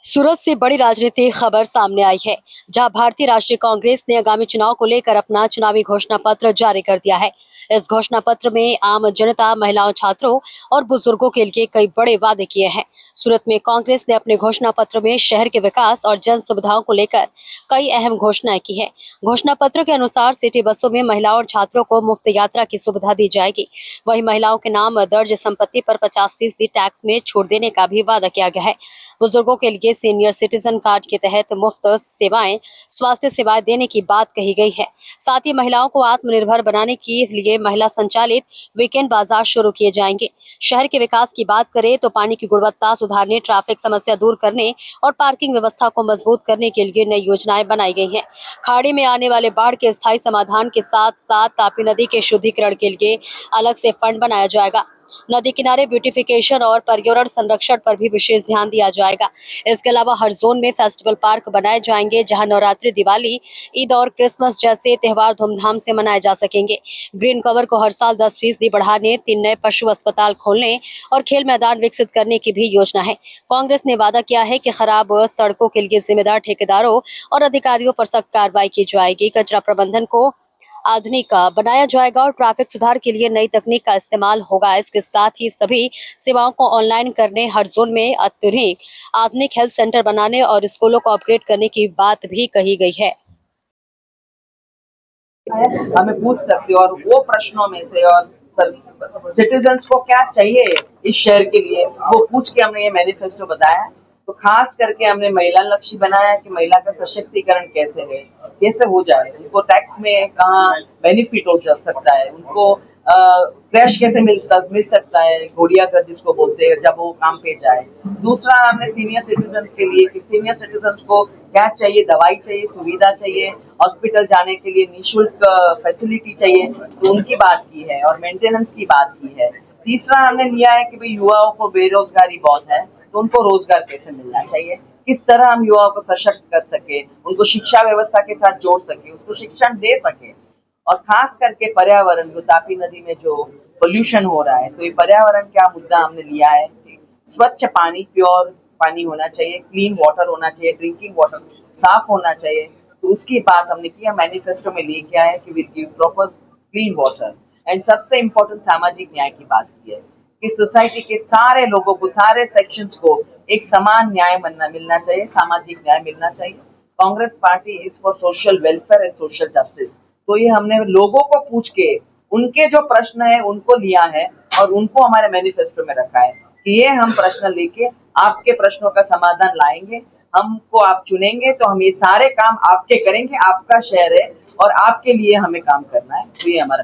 सूरत से बड़ी राजनीतिक खबर सामने आई है, जहां भारतीय राष्ट्रीय कांग्रेस ने आगामी चुनाव को लेकर अपना चुनावी घोषणा पत्र जारी कर दिया है। इस घोषणा पत्र में आम जनता, महिलाओं, छात्रों और बुजुर्गों के लिए कई बड़े वादे किए हैं। सूरत में कांग्रेस ने अपने घोषणा पत्र में शहर के विकास और जन सुविधाओं को लेकर कई अहम घोषणाएं की है। घोषणा पत्र के अनुसार सिटी बसों में महिलाओं और छात्रों को मुफ्त यात्रा की सुविधा दी जाएगी। वहीं महिलाओं के नाम दर्ज संपत्ति पर 50% टैक्स में छूट देने का भी वादा किया गया है। बुजुर्गों के लिए सीनियर सिटीजन कार्ड के तहत मुफ्त सेवाएं, स्वास्थ्य सेवाएं देने की बात कही गई है। साथ ही महिलाओं को आत्मनिर्भर बनाने के लिए महिला संचालित वीकेंड बाजार शुरू किए जाएंगे। शहर के विकास की बात करें तो पानी की गुणवत्ता सुधारने, ट्रैफिक समस्या दूर करने और पार्किंग व्यवस्था को मजबूत करने के लिए नई योजनाएं बनाई गई हैं। खाड़ी में आने वाले बाढ़ के स्थायी समाधान के साथ साथ तापी नदी के शुद्धिकरण के लिए अलग से फंड बनाया जाएगा। नदी किनारे ब्यूटिफिकेशन और पर्यावरण संरक्षण पर भी विशेष ध्यान दिया जाएगा। इसके अलावा हर जोन में फेस्टिवल पार्क बनाए जाएंगे, जहां नवरात्रि, दिवाली, ईद और क्रिसमस जैसे त्योहार धूमधाम से मनाए जा सकेंगे। ग्रीन कवर को हर साल 10% बढ़ाने, 3 नए पशु अस्पताल खोलने और खेल मैदान विकसित करने की भी योजना है। कांग्रेस ने वादा किया है कि खराब सड़कों के लिए जिम्मेदार ठेकेदारों और अधिकारियों पर सख्त कार्रवाई की जाएगी। कचरा प्रबंधन को आधुनिक बनाया जाएगा और ट्रैफिक सुधार के लिए नई तकनीक का इस्तेमाल होगा। इसके साथ ही सभी सेवाओं को ऑनलाइन करने, हर जोन में अत्यधिक आधुनिक हेल्थ सेंटर बनाने और स्कूलों को अपग्रेड करने की बात भी कही गई है। हमें पूछ सकते हो और वो प्रश्नों में से और सिटीजन्स को क्या चाहिए इस शहर के लिए, वो पूछ के हमने ये मैनिफेस्टो बताया। तो खास करके हमने महिला लक्ष्य बनाया कि महिला का सशक्तिकरण कैसे हो जाए, उनको टैक्स में कहाँ बेनिफिट हो सकता है, उनको क्रैश कैसे मिल सकता है, घोड़िया घर जिसको बोलते हैं, जब वो काम पे जाए। दूसरा, हमने सीनियर सिटीजन्स के लिए कि सीनियर सिटीजन्स को क्या चाहिए, दवाई चाहिए, सुविधा चाहिए, हॉस्पिटल जाने के लिए निःशुल्क फैसिलिटी चाहिए, तो उनकी बात की है और मेंटेनेंस की बात की है। तीसरा हमने लिया है कि भाई युवाओं को बेरोजगारी बहुत है, तो उनको रोजगार कैसे मिलना चाहिए, किस तरह हम युवाओं को सशक्त कर सके, उनको शिक्षा व्यवस्था के साथ जोड़ सके, उसको शिक्षण दे सके। और खास करके पर्यावरण, जो तापी नदी में जो पोल्यूशन हो रहा है, तो ये पर्यावरण क्या मुद्दा हमने लिया है कि स्वच्छ पानी, प्योर पानी होना चाहिए, क्लीन वाटर होना चाहिए, ड्रिंकिंग वाटर साफ होना चाहिए। तो उसकी बात हमने किया, मैनिफेस्टो में लेके आए कि will give proper clean water. And सबसे इम्पोर्टेंट सामाजिक न्याय की बात की है कि सोसाइटी के सारे लोगों को, सारे सेक्शंस को एक समान न्याय मिलना चाहिए, सामाजिक न्याय मिलना चाहिए। Congress party is for social welfare and social justice. तो ये हमने लोगों को पूछ के उनके जो प्रश्न है उनको लिया है और उनको हमारे मैनिफेस्टो में रखा है कि ये हम प्रश्न लेके आपके प्रश्नों का समाधान लाएंगे। हमको आप चुनेंगे तो हम ये सारे काम आपके करेंगे, आपका शहर है और आपके लिए हमें काम करना है। तो ये हमारा